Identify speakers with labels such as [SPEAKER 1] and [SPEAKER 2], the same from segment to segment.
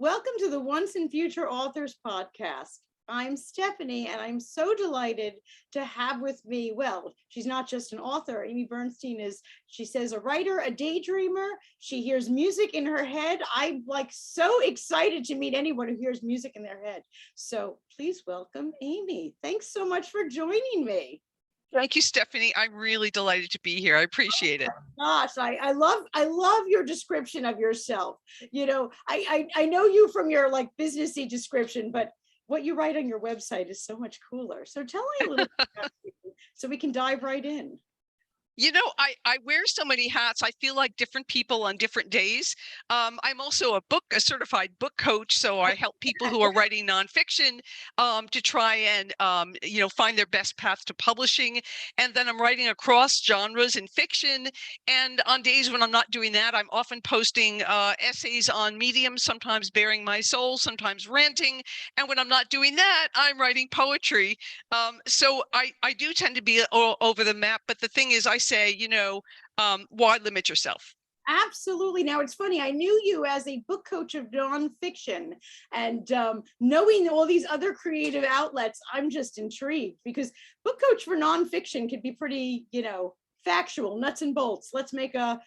[SPEAKER 1] Welcome to the Once and Future Authors podcast. I'm Stephanie, and I'm so delighted to have with me, well, she's not just an author. Amy Bernstein is, she says, a writer, a daydreamer. She hears music in her head. I'm so excited to meet anyone who hears music in their head. So please welcome Amy. Thanks so much for joining me.
[SPEAKER 2] Thank you, Stephanie. I'm really delighted to be here. I appreciate it.
[SPEAKER 1] Gosh, I love your description of yourself. You know, I know you from your businessy description, but what you write on your website is so much cooler. So tell me a little bit about you so we can dive right in.
[SPEAKER 2] You know, I wear so many hats. I feel like different people on different days. I'm also a certified book coach. So I help people who are writing nonfiction to try and, find their best path to publishing. And then I'm writing across genres in fiction. And on days when I'm not doing that, I'm often posting essays on Medium, sometimes bearing my soul, sometimes ranting. And when I'm not doing that, I'm writing poetry. So I do tend to be all over the map. But the thing is, I say, why limit yourself?
[SPEAKER 1] Absolutely. Now, it's funny, I knew you as a book coach of nonfiction, and knowing all these other creative outlets, I'm just intrigued because book coach for nonfiction could be pretty, factual, nuts and bolts. Let's make a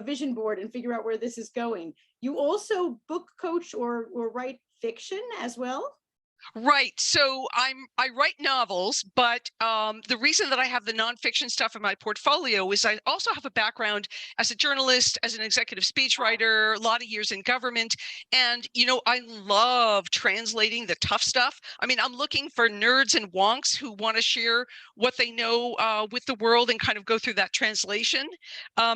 [SPEAKER 1] vision board and figure out where this is going. You also book coach or write fiction as well?
[SPEAKER 2] Right. So I write novels, but the reason that I have the nonfiction stuff in my portfolio is I also have a background as a journalist, as an executive speechwriter, a lot of years in government. And, I love translating the tough stuff. I mean, I'm looking for nerds and wonks who want to share what they know with the world and kind of go through that translation.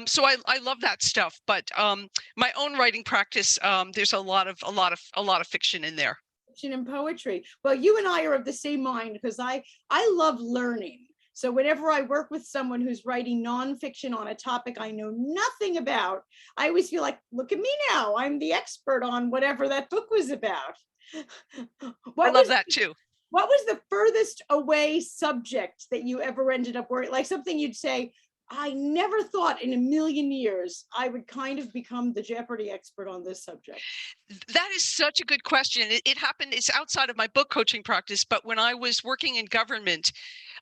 [SPEAKER 2] So I love that stuff. But my own writing practice, there's a lot of fiction in there.
[SPEAKER 1] And poetry. Well, you and I are of the same mind because I love learning. So whenever I work with someone who's writing nonfiction on a topic I know nothing about, I always feel like, look at me now, I'm the expert on whatever that book was about.
[SPEAKER 2] I love that too.
[SPEAKER 1] What was the furthest away subject that you ever ended up working, like something you'd say, I never thought in a million years I would kind of become the Jeopardy expert on this subject?
[SPEAKER 2] That is such a good question. It happened, it's outside of my book coaching practice, but when I was working in government,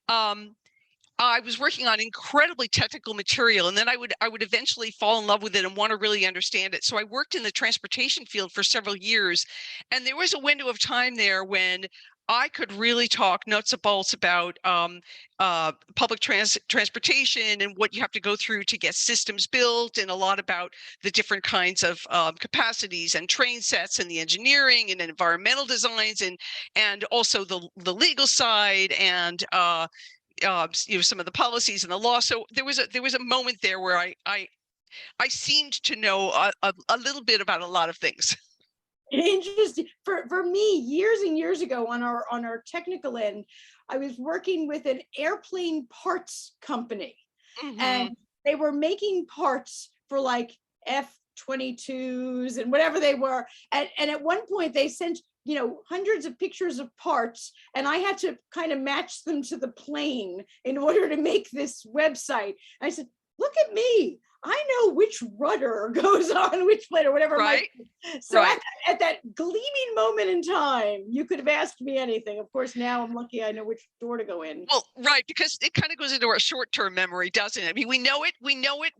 [SPEAKER 2] I was working on incredibly technical material, and then I would eventually fall in love with it and want to really understand it. So I worked in the transportation field for several years, and there was a window of time there when I could really talk nuts and bolts about public transportation and what you have to go through to get systems built, and a lot about the different kinds of capacities and train sets and the engineering and environmental designs, and also the legal side and some of the policies and the law. So there was a moment there where I seemed to know a little bit about a lot of things.
[SPEAKER 1] Interesting. For me, years and years ago on our technical end, I was working with an airplane parts company, and they were making parts for F-22s and whatever they were. And at one point they sent hundreds of pictures of parts, and I had to kind of match them to the plane in order to make this website. I said, look at me, I know which rudder goes on which plane or whatever.
[SPEAKER 2] Right.
[SPEAKER 1] So right. At that gleaming moment in time, you could have asked me anything. Of course, now I'm lucky I know which door to go in.
[SPEAKER 2] Well, right, because it kind of goes into our short-term memory, doesn't it? I mean, we know it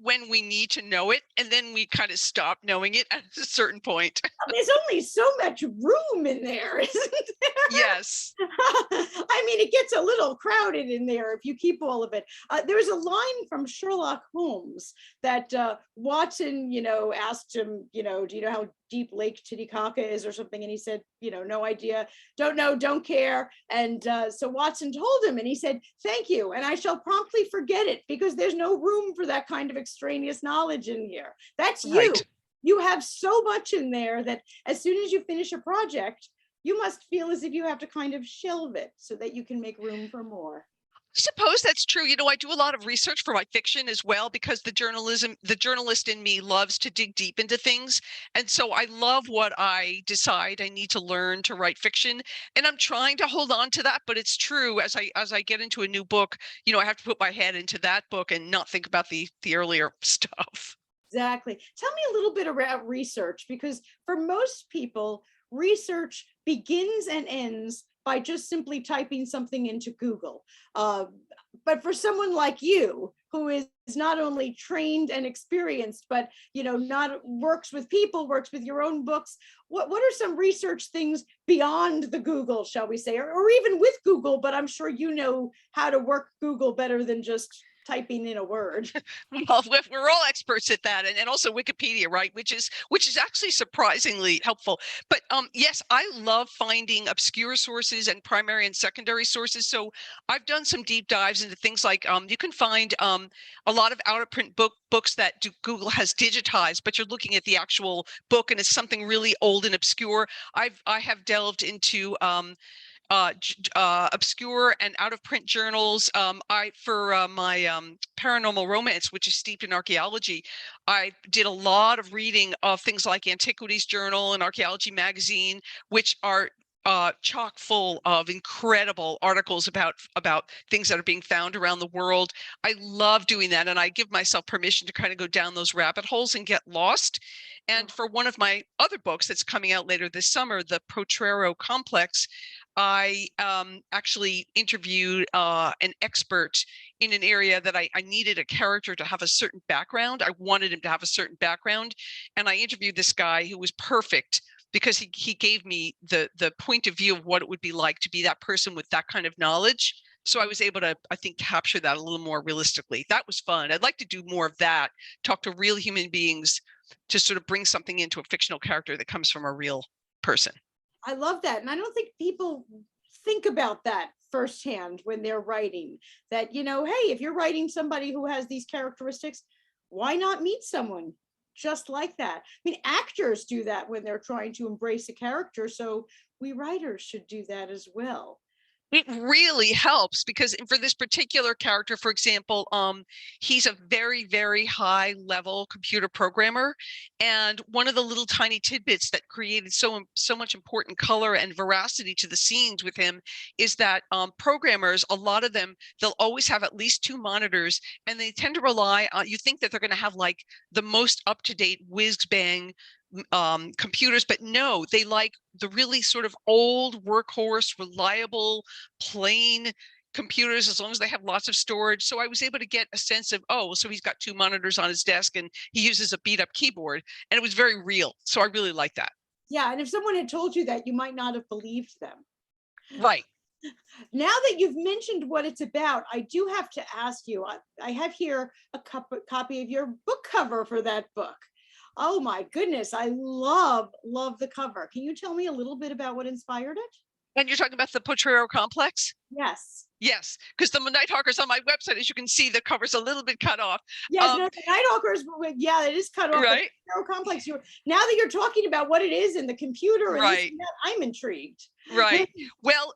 [SPEAKER 2] when we need to know it, and then we kind of stop knowing it at a certain point.
[SPEAKER 1] There's only so much room in there, isn't there?
[SPEAKER 2] Yes.
[SPEAKER 1] I mean, it gets a little crowded in there if you keep all of it. There's a line from Sherlock Holmes that Watson, asked him, do you know how deep Lake Titicaca is or something? And he said, no idea, don't know, don't care. And so Watson told him, and he said, thank you, and I shall promptly forget it, because there's no room for that kind of extraneous knowledge in here. That's you. Right. You have so much in there that as soon as you finish a project, you must feel as if you have to kind of shelve it so that you can make room for more.
[SPEAKER 2] I suppose that's true. I do a lot of research for my fiction as well, because the journalist in me loves to dig deep into things. And so I love what I decide I need to learn to write fiction. And I'm trying to hold on to that. But it's true, as I get into a new book, I have to put my head into that book and not think about the earlier stuff.
[SPEAKER 1] Exactly. Tell me a little bit about research, because for most people, research begins and ends by just simply typing something into Google. Uh, but for someone like you, who is not only trained and experienced, but not works with people, works with your own books, what are some research things beyond the Google, shall we say, or even with Google? But I'm sure you know how to work Google better than just typing in a word.
[SPEAKER 2] Well, we're all experts at that, and also Wikipedia, right? Which is actually surprisingly helpful. But yes, I love finding obscure sources and primary and secondary sources. So I've done some deep dives into things like you can find a lot of out of print books that Google has digitized, but you're looking at the actual book and it's something really old and obscure. I have delved into obscure and out of print journals. For my paranormal romance, which is steeped in archaeology, I did a lot of reading of things like Antiquities Journal and Archaeology Magazine, which are chock full of incredible articles about things that are being found around the world. I love doing that, and I give myself permission to kind of go down those rabbit holes and get lost. And for one of my other books that's coming out later this summer, the Potrero Complex, I actually interviewed an expert in an area that I needed a character to have a certain background. I wanted him to have a certain background. And I interviewed this guy who was perfect because he gave me the point of view of what it would be like to be that person with that kind of knowledge. So I was able to, I think, capture that a little more realistically. That was fun. I'd like to do more of that, talk to real human beings to sort of bring something into a fictional character that comes from a real person.
[SPEAKER 1] I love that. And I don't think people think about that firsthand when they're writing, that, hey, if you're writing somebody who has these characteristics, why not meet someone just like that? I mean, actors do that when they're trying to embrace a character. So we writers should do that as well.
[SPEAKER 2] It really helps because for this particular character, for example, he's a very, very high level computer programmer. And one of the little tiny tidbits that created so much important color and veracity to the scenes with him is that programmers, a lot of them, they'll always have at least 2 monitors, and they tend to rely on, you think that they're going to have like the most up-to-date whiz bang computers, but no, they like the really sort of old workhorse, reliable, plain computers, as long as they have lots of storage. So I was able to get a sense of, oh, so he's got 2 monitors on his desk and he uses a beat up keyboard, and it was very real. So I really like that.
[SPEAKER 1] Yeah, and if someone had told you that, you might not have believed them.
[SPEAKER 2] Right.
[SPEAKER 1] Now that you've mentioned what it's about, I do have to ask you, I have here a copy of your book cover for that book. Oh my goodness, I love the cover. Can you tell me a little bit about what inspired it?
[SPEAKER 2] And you're talking about the Potrero Complex?
[SPEAKER 1] Yes.
[SPEAKER 2] Yes, because the Nighthawkers on my website, as you can see, the cover's a little bit cut off.
[SPEAKER 1] Yes, no, the Nighthawkers, yeah, it is cut off.
[SPEAKER 2] Right.
[SPEAKER 1] The Potrero Complex. Now that you're talking about what it is in the computer, and
[SPEAKER 2] right,
[SPEAKER 1] I'm intrigued.
[SPEAKER 2] Right. Well,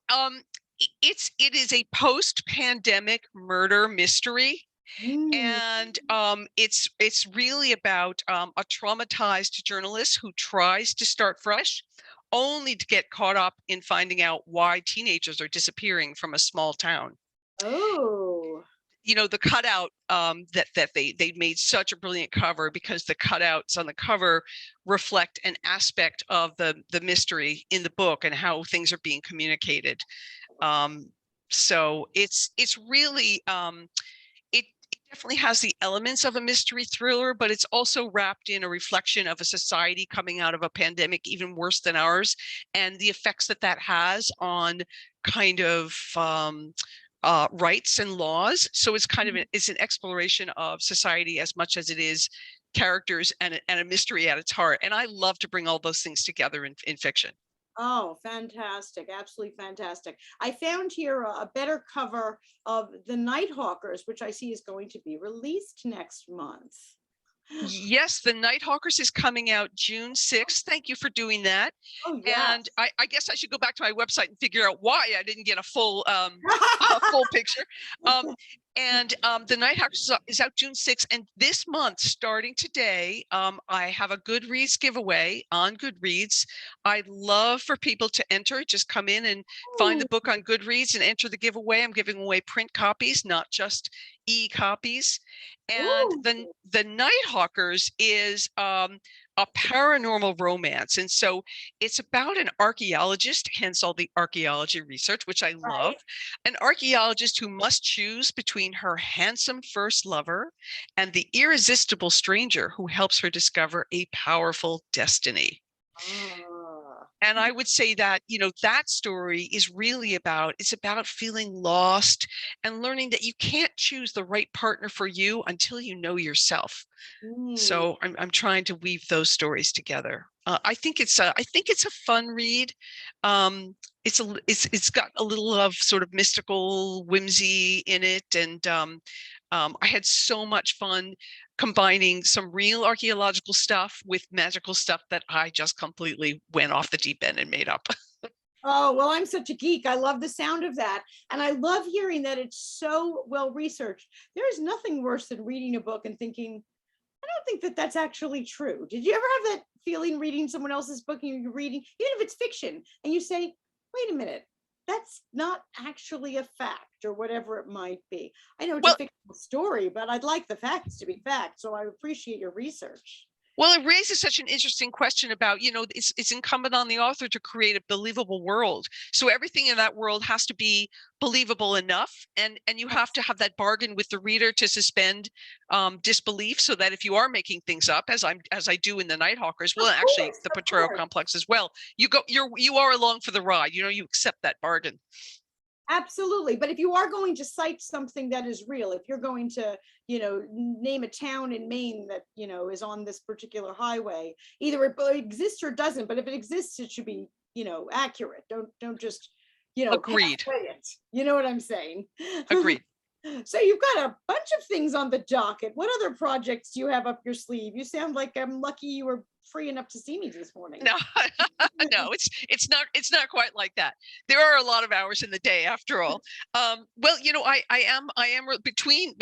[SPEAKER 2] it is a post-pandemic murder mystery. And it's really about a traumatized journalist who tries to start fresh, only to get caught up in finding out why teenagers are disappearing from a small town.
[SPEAKER 1] Oh.
[SPEAKER 2] The cutout that they made such a brilliant cover, because the cutouts on the cover reflect an aspect of the mystery in the book and how things are being communicated. So it's really it definitely has the elements of a mystery thriller, but it's also wrapped in a reflection of a society coming out of a pandemic even worse than ours, and the effects that has on kind of rights and laws. So it's kind of it's an exploration of society as much as it is characters and a mystery at its heart. And I love to bring all those things together in fiction.
[SPEAKER 1] Oh, fantastic. Absolutely fantastic. I found here a better cover of the Nighthawkers, which I see is going to be released next month.
[SPEAKER 2] Yes, the Nighthawkers is coming out June 6th. Thank you for doing that.
[SPEAKER 1] Oh, yeah.
[SPEAKER 2] And I guess I should go back to my website and figure out why I didn't get a full full picture. And the Nighthawkers is out June 6th. And this month, starting today, I have a Goodreads giveaway on Goodreads. I'd love for people to enter. Just come in and find the book on Goodreads and enter the giveaway. I'm giving away print copies, not just e-copies. And
[SPEAKER 1] Ooh.
[SPEAKER 2] the Nighthawkers is a paranormal romance. And so it's about an archaeologist, hence all the archaeology research, which I love,
[SPEAKER 1] Right.
[SPEAKER 2] an archaeologist who must choose between her handsome first lover and the irresistible stranger who helps her discover a powerful destiny.
[SPEAKER 1] Ah.
[SPEAKER 2] And I would say that, that story is really it's about feeling lost and learning that you can't choose the right partner for you until you know yourself.
[SPEAKER 1] Mm.
[SPEAKER 2] So I'm trying to weave those stories together. I think it's a fun read. It's got a little of sort of mystical whimsy in it, and I had so much fun combining some real archaeological stuff with magical stuff that I just completely went off the deep end and made up.
[SPEAKER 1] Oh, well, I'm such a geek. I love the sound of that. And I love hearing that it's so well researched. There is nothing worse than reading a book and thinking, I don't think that that's actually true. Did you ever have that feeling reading someone else's book and you're reading, even if it's fiction, and you say, wait a minute, that's not actually a fact or whatever it might be. I know it's a
[SPEAKER 2] Well,
[SPEAKER 1] fictional story, but I'd like the facts to be facts. So I appreciate your research.
[SPEAKER 2] Well, it raises such an interesting question about, it's incumbent on the author to create a believable world. So everything in that world has to be believable enough, and you have to have that bargain with the reader to suspend disbelief, so that if you are making things up, as I do in the Nighthawkers, well, actually the
[SPEAKER 1] Of
[SPEAKER 2] Potrero
[SPEAKER 1] course.
[SPEAKER 2] Complex as well, you are along for the ride. You accept that bargain.
[SPEAKER 1] Absolutely. But if you are going to cite something that is real, if you're going to, name a town in Maine that, is on this particular highway, either it exists or doesn't, but if it exists, it should be, accurate. Don't just, pass
[SPEAKER 2] Agreed.
[SPEAKER 1] it. You know what I'm saying?
[SPEAKER 2] Agreed.
[SPEAKER 1] So you've got a bunch of things on the docket. What other projects do you have up your sleeve? You sound like I'm lucky you were free enough to see me this morning.
[SPEAKER 2] No, no, it's not quite like that. There are a lot of hours in the day after all. Well, I am between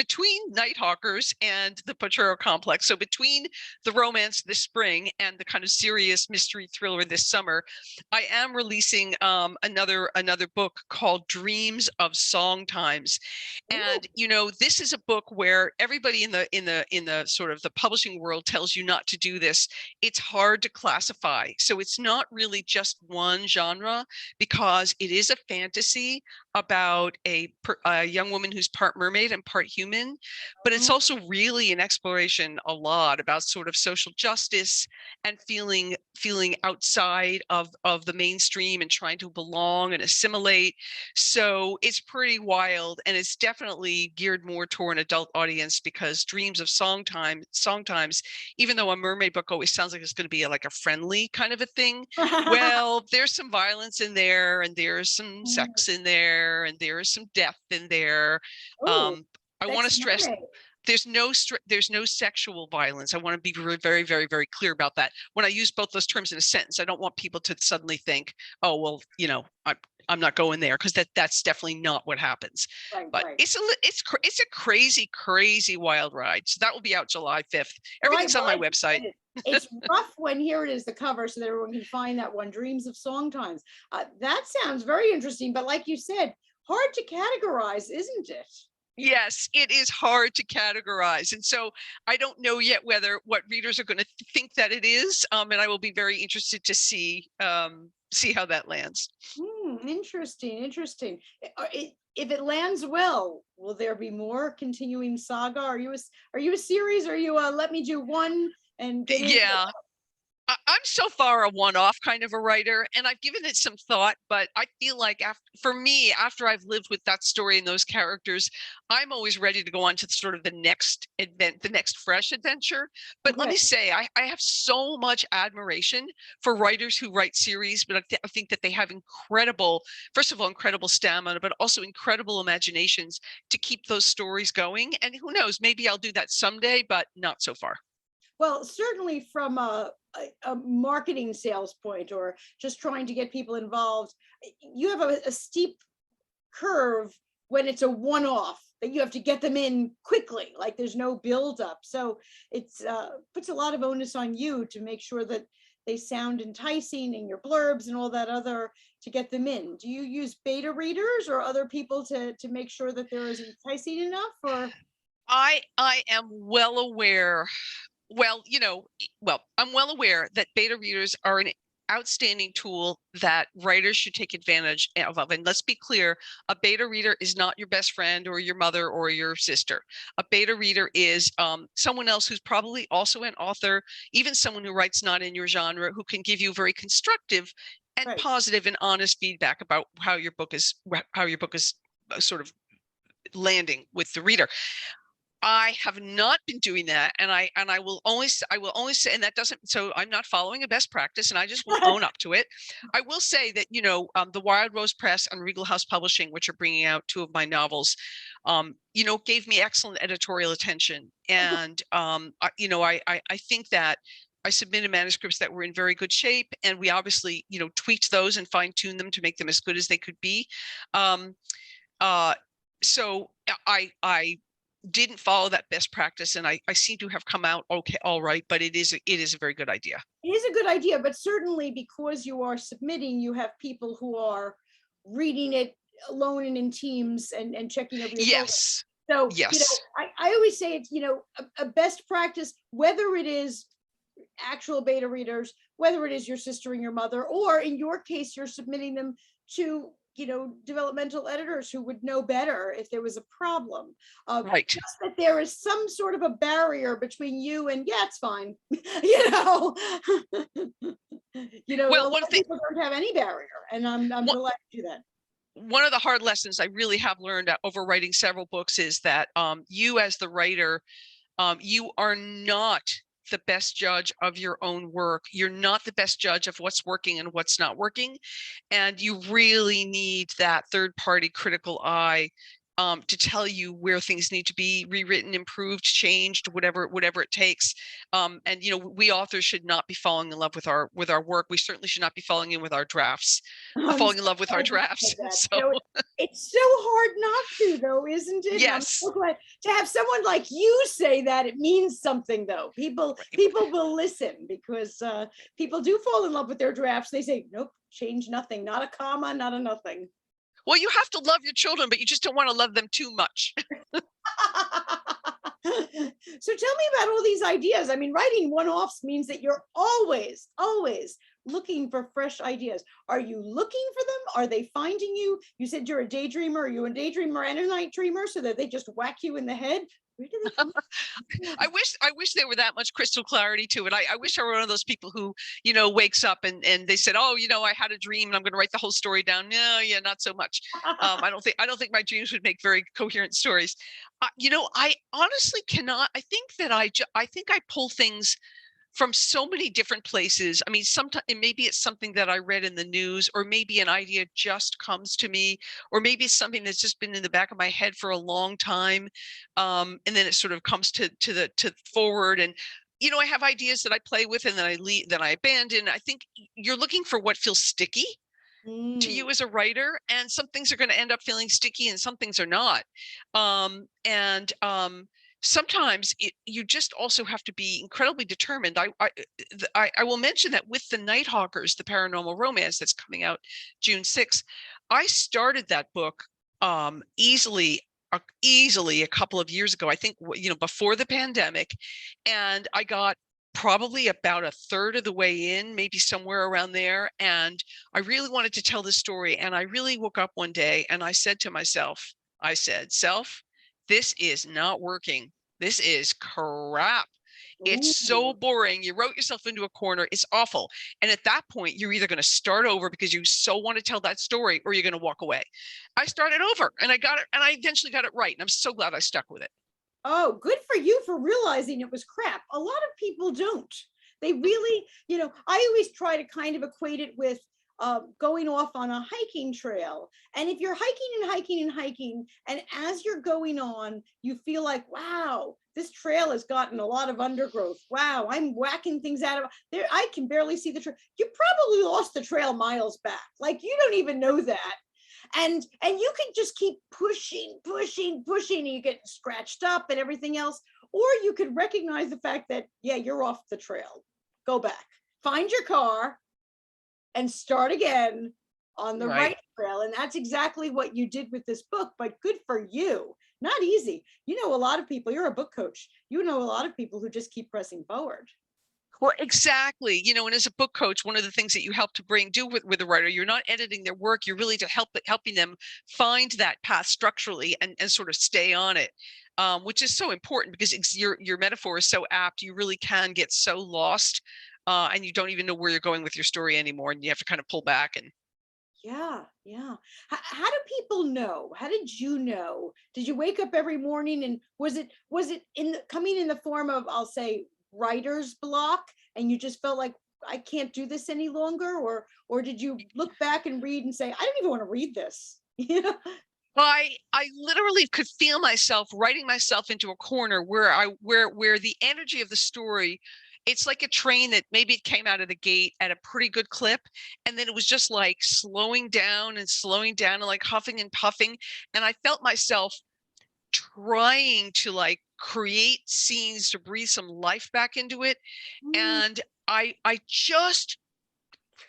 [SPEAKER 2] Nighthawkers and the Potrero Complex. So between the romance this spring and the kind of serious mystery thriller this summer, I am releasing another book called Dreams of Song Times. And this is a book where everybody in the sort of the publishing world tells you not to do this. It's hard to classify. So it's not really just one genre, because it is a fantasy about a young woman who's part mermaid and part human, but it's also really an exploration a lot about sort of social justice and feeling outside of the mainstream and trying to belong and assimilate. So it's pretty wild, and it's definitely geared more toward an adult audience, because Dreams of Song Times, even though a mermaid book always sounds like it's going to be like a friendly kind of a thing, well, there's some violence in there, and there's some sex in there, and there is some death in there.
[SPEAKER 1] Oh,
[SPEAKER 2] I want to stress there's no sexual violence. I want to be very, very, very, very clear about that. When I use both those terms in a sentence, I don't want people to suddenly think, oh, well, I'm not going there, because that's definitely not what happens.
[SPEAKER 1] right,
[SPEAKER 2] But
[SPEAKER 1] right.
[SPEAKER 2] it's a crazy, crazy wild ride. So that will be out July 5th.
[SPEAKER 1] Right,
[SPEAKER 2] Everything's on my website.
[SPEAKER 1] It's rough when here it is, the cover, so that everyone can find that one, Dreams of Song Times. That sounds very interesting, but like you said, hard to categorize, isn't it?
[SPEAKER 2] Yes, it is hard to categorize. And so I don't know yet what readers are going to think that it is. And I will be very interested to see how that lands.
[SPEAKER 1] Interesting. If it lands well, will there be more continuing saga? Are you a series? Or are you let me do one and get into
[SPEAKER 2] Yeah. I'm so far a one-off kind of a writer, and I've given it some thought, but I feel like after I've lived with that story and those characters, I'm always ready to go on to sort of the next fresh adventure. But let me say, I have so much admiration for writers who write series, but I think that they have first of all, incredible stamina, but also incredible imaginations to keep those stories going. And who knows, maybe I'll do that someday, but not so far.
[SPEAKER 1] Well, certainly from a marketing sales point, or just trying to get people involved, you have a steep curve when it's a one-off that you have to get them in quickly, like there's no build up. So it's puts a lot of onus on you to make sure that they sound enticing in your blurbs and all that other to get them in. Do you use beta readers or other people to make sure that they're as enticing enough? Or
[SPEAKER 2] I am well aware. Well, I'm well aware that beta readers are an outstanding tool that writers should take advantage of. And let's be clear, a beta reader is not your best friend or your mother or your sister. A beta reader is someone else who's probably also an author, even someone who writes not in your genre, who can give you very constructive and
[SPEAKER 1] right.
[SPEAKER 2] positive and honest feedback about how your book is sort of landing with the reader. I have not been doing that, and I will only say, and that doesn't, so I'm not following a best practice, and I just will own up to it. I will say that the Wild Rose Press and Regal House Publishing, which are bringing out 2 of my novels, gave me excellent editorial attention, and I think that I submitted manuscripts that were in very good shape, and we obviously tweaked those and fine-tuned them to make them as good as they could be. So I didn't follow that best practice, and I seem to have come out okay, all right, but it is a very good idea.
[SPEAKER 1] It is a good idea, but certainly because you are submitting, you have people who are reading it alone and in teams and checking over your
[SPEAKER 2] Yes.
[SPEAKER 1] So,
[SPEAKER 2] yes.
[SPEAKER 1] I always say it's, a best practice, whether it is actual beta readers, whether it is your sister and your mother, or in your case, you're submitting them to developmental editors who would know better if there was a problem.
[SPEAKER 2] Right.
[SPEAKER 1] Just that there is some sort of a barrier between you and, yeah, it's fine.
[SPEAKER 2] Well,
[SPEAKER 1] a lot of people don't have any barrier, and I'm delighted to do that.
[SPEAKER 2] One of the hard lessons I really have learned over writing several books is that you as the writer, you are not the best judge of your own work. You're not the best judge of what's working and what's not working. And you really need that third-party critical eye to tell you where things need to be rewritten, improved, changed, whatever it takes. And we authors should not be falling in love with our work. We certainly should not be falling in with our drafts, falling in love with our drafts. So
[SPEAKER 1] it's so hard not to, though, isn't it?
[SPEAKER 2] Yes.
[SPEAKER 1] I'm so glad to have someone like you say that. It means something, though. People will listen, because people do fall in love with their drafts. They say, nope, change nothing, not a comma, not a nothing.
[SPEAKER 2] Well, you have to love your children, but you just don't want to love them too much.
[SPEAKER 1] So tell me about all these ideas. I mean, writing one-offs means that you're always looking for fresh ideas. Are you looking for them? Are they finding you? You said you're a daydreamer. Are you a daydreamer and a night dreamer, so that they just whack you in the head? Where do they come from?
[SPEAKER 2] I wish there were that much crystal clarity to it. I wish I were one of those people who, wakes up and they said, oh, I had a dream and I'm going to write the whole story down. No, yeah, not so much. I don't think my dreams would make very coherent stories. I honestly cannot. I think that I think I pull things from so many different places. I mean, sometimes maybe it's something that I read in the news, or maybe an idea just comes to me, or maybe it's something that's just been in the back of my head for a long time, and then it sort of comes to forward. And I have ideas that I play with, and then I leave, then I abandon. I think you're looking for what feels sticky to you as a writer, and some things are going to end up feeling sticky, and some things are not. Sometimes you just also have to be incredibly determined. I will mention that with the Nighthawkers, the paranormal romance that's coming out June 6th, I started that book easily a couple of years ago, I think, before the pandemic, and I got probably about a third of the way in, maybe somewhere around there, and I really wanted to tell this story. And I really woke up one day and I said to myself, self, this is not working. This is crap. It's so boring. You wrote yourself into a corner. It's awful. And at that point, you're either going to start over because you so want to tell that story, or you're going to walk away. I started over, and I got it, and I eventually got it right. And I'm so glad I stuck with it.
[SPEAKER 1] Oh, good for you for realizing it was crap. A lot of people don't. They really, I always try to kind of equate it with going off on a hiking trail. And if you're hiking and hiking and hiking, and as you're going on, you feel like, wow, this trail has gotten a lot of undergrowth. Wow, I'm whacking things out of there. I can barely see the trail. You probably lost the trail miles back. Like, you don't even know that. And you can just keep pushing, and you get scratched up and everything else. Or you could recognize the fact that, yeah, you're off the trail. Go back, find your car, and start again on the
[SPEAKER 2] Right.
[SPEAKER 1] right trail. And that's exactly what you did with this book, but good for you. Not easy. You know, a lot of people, you're a book coach. You know, a lot of people who just keep pressing forward.
[SPEAKER 2] Well, exactly. And as a book coach, one of the things that you help to do with a writer, you're not editing their work. You're really helping them find that path structurally and sort of stay on it, which is so important because your metaphor is so apt. You really can get so lost, and you don't even know where you're going with your story anymore, and you have to kind of pull back. And
[SPEAKER 1] Yeah, yeah. How do people know? How did you know? Did you wake up every morning and was it coming in the form of, I'll say, writer's block, and you just felt like, I can't do this any longer, or did you look back and read and say, I don't even want to read this? Yeah.
[SPEAKER 2] I literally could feel myself writing myself into a corner where the energy of the story, it's like a train that maybe it came out of the gate at a pretty good clip, and then it was just like slowing down and like huffing and puffing, and I felt myself trying to like create scenes to breathe some life back into it.
[SPEAKER 1] Mm,
[SPEAKER 2] And I just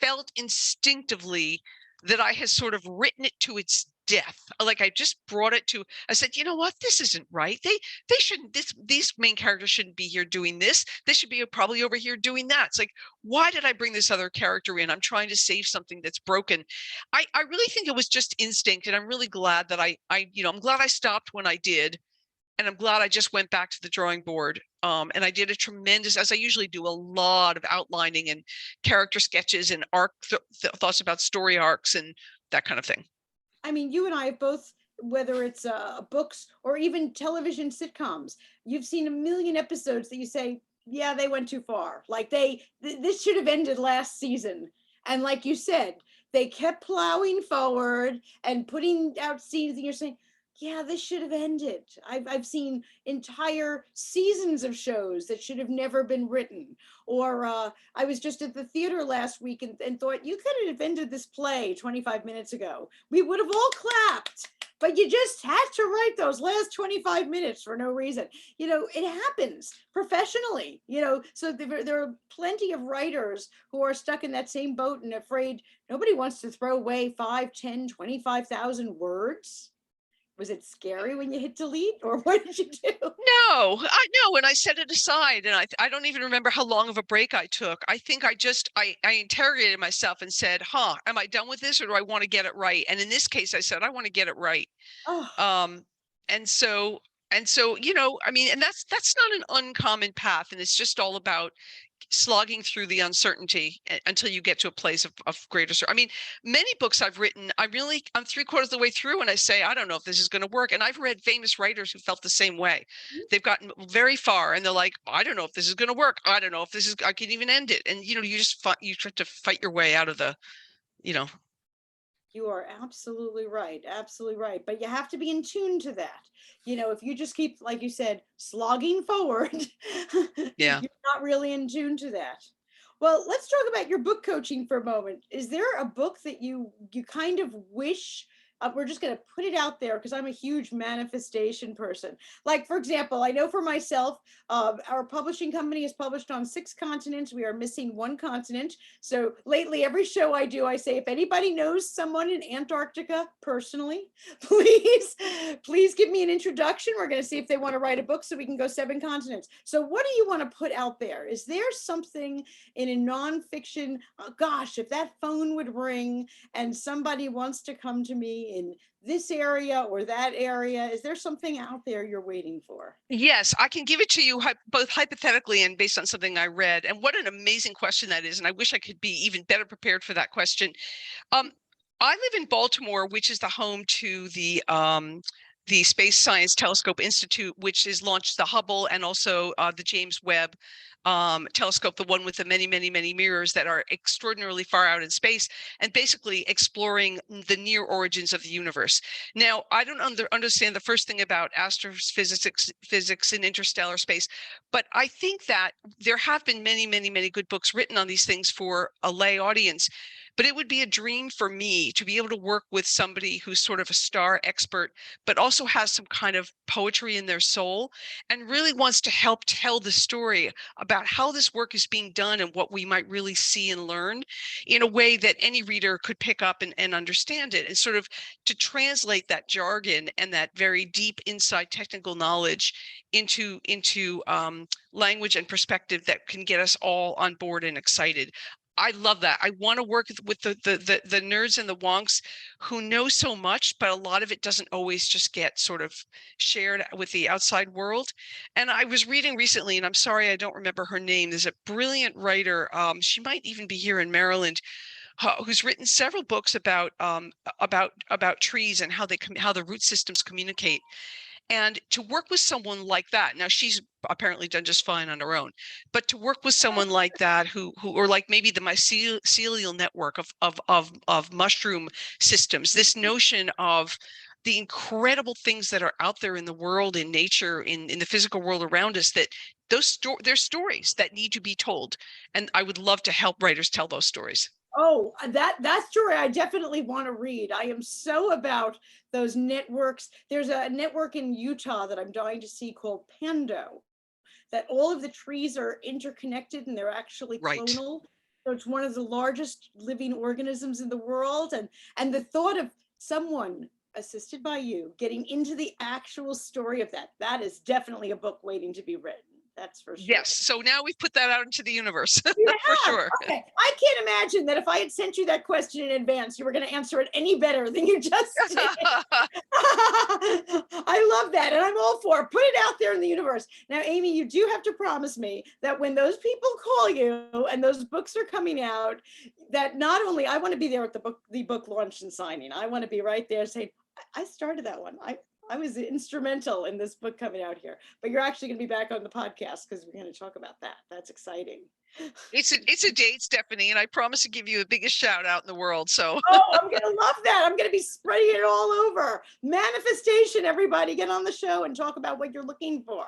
[SPEAKER 2] felt instinctively that I had sort of written it to its death. Like I just brought it to, I said, you know what, this isn't right. They shouldn't, these main characters shouldn't be here doing this. They should be probably over here doing that. It's like, why did I bring this other character in? I'm trying to save something that's broken. I really think it was just instinct. And I'm really glad that I'm glad I stopped when I did. And I'm glad I just went back to the drawing board. And I did a tremendous, as I usually do, a lot of outlining and character sketches and thoughts about story arcs and that kind of thing.
[SPEAKER 1] I mean, you and I have both, whether it's books or even television sitcoms, you've seen a million episodes that you say, yeah, they went too far. Like this should have ended last season. And like you said, they kept plowing forward and putting out scenes, and you're saying, yeah, this should have ended. I've seen entire seasons of shows that should have never been written. Or I was just at the theater last week and thought, you could have ended this play 25 minutes ago. We would have all clapped, but you just had to write those last 25 minutes for no reason. You know, it happens professionally, so there are plenty of writers who are stuck in that same boat and afraid nobody wants to throw away 5, 10, 25,000 words. Was it scary when you hit delete, or what did you do?
[SPEAKER 2] No, I know. And I set it aside, and I don't even remember how long of a break I took. I think I interrogated myself and said, am I done with this, or do I want to get it right? And in this case, I said, I want to get it right.
[SPEAKER 1] Oh,
[SPEAKER 2] Um, and so, I mean, and that's not an uncommon path. And it's just all about slogging through the uncertainty until you get to a place of greater. I mean, many books I've written, I'm 3/4 of the way through and I say, I don't know if this is going to work. And I've read famous writers who felt the same way. They've gotten very far and they're like, I don't know if this is going to work. I don't know if I can even end it. And, you just you try to fight your way out of the, you know.
[SPEAKER 1] you are absolutely right. Absolutely right. But you have to be in tune to that. If you just keep, like you said, slogging forward,
[SPEAKER 2] Yeah.
[SPEAKER 1] you're not really in tune to that. Well, let's talk about your book coaching for a moment. Is there a book that you kind of wish, we're just going to put it out there because I'm a huge manifestation person. Like, for example, I know for myself, our publishing company is published on 6 continents. We are missing 1 continent. So lately, every show I do, I say, if anybody knows someone in Antarctica personally, please give me an introduction. We're going to see if they want to write a book so we can go 7 continents. So what do you want to put out there? Is there something in a nonfiction, gosh, if that phone would ring and somebody wants to come to me in this area or that area, is there something out there you're waiting for?
[SPEAKER 2] Yes, I can give it to you both hypothetically and based on something I read. And what an amazing question that is. And I wish I could be even better prepared for that question. I live in Baltimore, which is the home to the Space Science Telescope Institute, which has launched the Hubble and also the James Webb telescope, the one with the many, many, many mirrors that are extraordinarily far out in space and basically exploring the near origins of the universe. Now, I don't understand the first thing about astrophysics, physics in interstellar space, but I think that there have been many, many, many good books written on these things for a lay audience. but it would be a dream for me to be able to work with somebody who's sort of a star expert, but also has some kind of poetry in their soul and really wants to help tell the story about how this work is being done and what we might really see and learn in a way that any reader could pick up and understand it, and sort of to translate that jargon and that very deep inside technical knowledge into language and perspective that can get us all on board and excited. I love that. I want to work with the nerds and the wonks who know so much, but a lot of it doesn't always just get sort of shared with the outside world. And I was reading recently, and I'm sorry I don't remember her name. There's a brilliant writer. She might even be here in Maryland, who's written several books about trees and how the root systems communicate. And to work with someone like that, now she's apparently done just fine on her own, but to work with someone like that who or like maybe the mycelial network of mushroom systems, this notion of the incredible things that are out there in the world, in nature, in the physical world around us, that there's stories that need to be told. And I would love to help writers tell those stories.
[SPEAKER 1] Oh, that story I definitely want to read. I am so about those networks. There's a network in Utah that I'm dying to see called Pando, that all of the trees are interconnected and they're actually
[SPEAKER 2] Right.
[SPEAKER 1] clonal. So it's one of the largest living organisms in the world. And the thought of someone assisted by you getting into the actual story of that is definitely a book waiting to be written. That's for sure.
[SPEAKER 2] Yes. So now we've put that out into the universe
[SPEAKER 1] You
[SPEAKER 2] for
[SPEAKER 1] have.
[SPEAKER 2] sure.
[SPEAKER 1] Okay. I can't imagine that if I had sent you that question in advance, you were going to answer it any better than you just did. I love that. And I'm all for it. Put it out there in the universe. Now, Amy, you do have to promise me that when those people call you and those books are coming out, that not only I want to be there at the book launch and signing, I want to be right there saying, I started that one. I was instrumental in this book coming out here, but you're actually going to be back on the podcast because we're going to talk about that. That's exciting.
[SPEAKER 2] It's a date, Stephanie, and I promise to give you the biggest shout out in the world. So
[SPEAKER 1] Oh, I'm going to love that. I'm going to be spreading it all over. Manifestation, everybody, get on the show and talk about what you're looking for.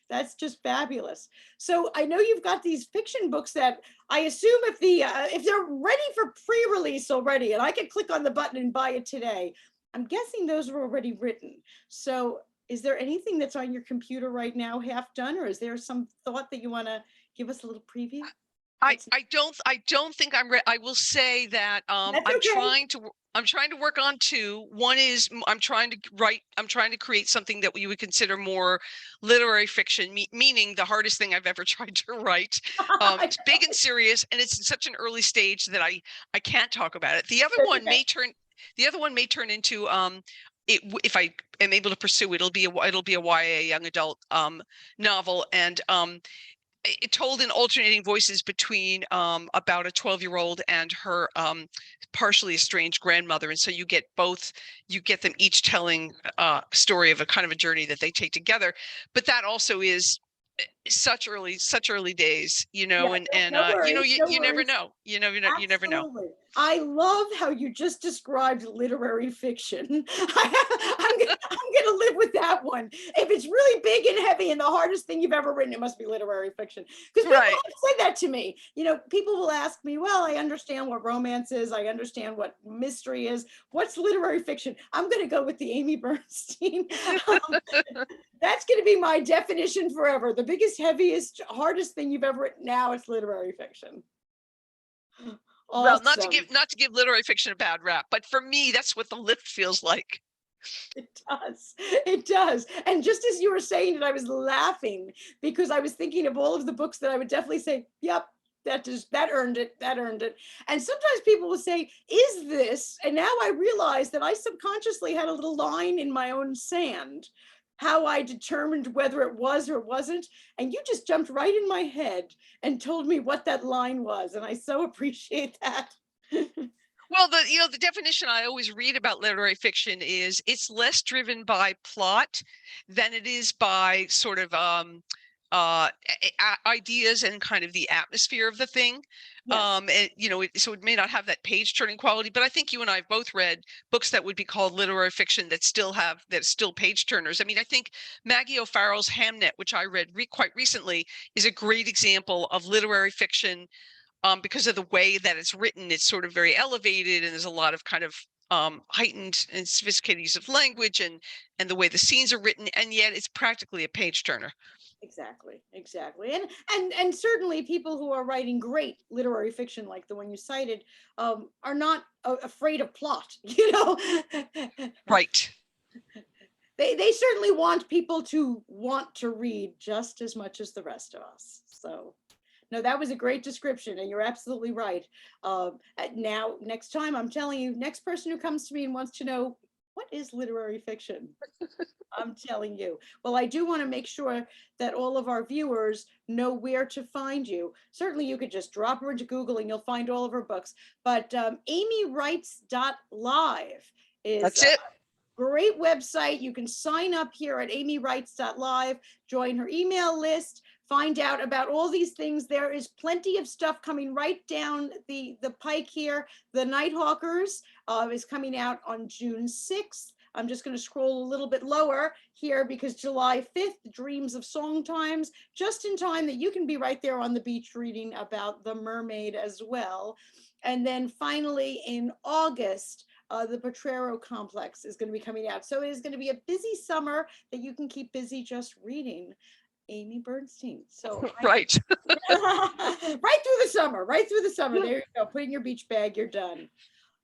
[SPEAKER 1] That's just fabulous. So I know you've got these fiction books that I assume if they're ready for pre-release already, and I could click on the button and buy it today, I'm guessing those were already written. So is there anything that's on your computer right now half done, or is there some thought that you want to give us a little preview?
[SPEAKER 2] I don't think I'm ready. I will say that
[SPEAKER 1] That's okay.
[SPEAKER 2] I'm trying to work on two. One is I'm trying to create something that we would consider more literary fiction, meaning the hardest thing I've ever tried to write. It's big and serious, and it's in such an early stage that I can't talk about it. The other one may turn into if I am able to pursue it, it'll be a YA young adult novel, and it told in alternating voices between about a 12-year-old and her partially estranged grandmother, and so you get them each telling a story of a kind of a journey that they take together. But that also is such early days,
[SPEAKER 1] Yeah,
[SPEAKER 2] and
[SPEAKER 1] no worries, no
[SPEAKER 2] you never
[SPEAKER 1] worries.
[SPEAKER 2] know, you never know.
[SPEAKER 1] Absolutely. I love how you just described literary fiction. I'm gonna live with that one. If it's really big and heavy and the hardest thing you've ever written, it must be literary fiction. Because people
[SPEAKER 2] Right.
[SPEAKER 1] have said that to me. People will ask me, well, I understand what romance is, I understand what mystery is. What's literary fiction? I'm gonna go with the Amy Bernstein. That's going to be my definition forever. The biggest, heaviest, hardest thing you've ever written. Now it's literary fiction.
[SPEAKER 2] Well,
[SPEAKER 1] Awesome.
[SPEAKER 2] not to give literary fiction a bad rap, but for me, that's what the lift feels like.
[SPEAKER 1] It does. It does. And just as you were saying it, I was laughing because I was thinking of all of the books that I would definitely say, yep, that earned it. That earned it. And sometimes people will say, is this? And now I realize that I subconsciously had a little line in my own sand, how I determined whether it was or wasn't. And you just jumped right in my head and told me what that line was. And I so appreciate that.
[SPEAKER 2] Well, the definition I always read about literary fiction is it's less driven by plot than it is by sort of ideas and kind of the atmosphere of the thing.
[SPEAKER 1] Yes.
[SPEAKER 2] And so it may not have that page turning quality, but I think you and I have both read books that would be called literary fiction that still page turners. I mean, I think Maggie O'Farrell's Hamnet, which I read quite recently, is a great example of literary fiction because of the way that it's written. It's sort of very elevated, and there's a lot of kind of heightened and sophisticated use of language, and the way the scenes are written, and yet it's practically a page turner.
[SPEAKER 1] Exactly, exactly. And certainly people who are writing great literary fiction like the one you cited are not afraid of plot, you know.
[SPEAKER 2] Right.
[SPEAKER 1] They certainly want people to want to read just as much as the rest of us. So no, that was a great description, and you're absolutely right. Now, next time, I'm telling you, next person who comes to me and wants to know what is literary fiction, I'm telling you. Well, I do want to make sure that all of our viewers know where to find you. Certainly, you could just drop her into Google and you'll find all of her books. But amywrites.live is
[SPEAKER 2] That's it.
[SPEAKER 1] great website. You can sign up here at amywrites.live, join her email list, find out about all these things. There is plenty of stuff coming right down the pike here. The Nighthawkers is coming out on June 6th. I'm just going to scroll a little bit lower here because July 5th, Dreams of Song Times, just in time that you can be right there on the beach reading about the mermaid as well. And then finally in August, the Potrero Complex is going to be coming out. So it is going to be a busy summer that you can keep busy just reading Amy Bernstein. So
[SPEAKER 2] Right.
[SPEAKER 1] right through the summer, right through the summer. There you go. Put in your beach bag, you're done.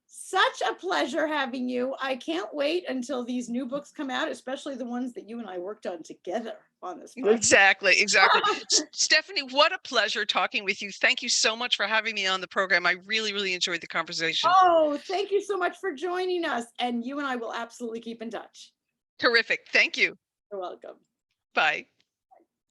[SPEAKER 1] Such a pleasure having you. I can't wait until these new books come out, especially the ones that you and I worked on together on this podcast.
[SPEAKER 2] Exactly. Stephanie, what a pleasure talking with you. Thank you so much for having me on the program. I really enjoyed the conversation.
[SPEAKER 1] Oh, thank you so much for joining us. And you and I will absolutely keep in touch.
[SPEAKER 2] Terrific. Thank you.
[SPEAKER 1] You're welcome.
[SPEAKER 2] Bye.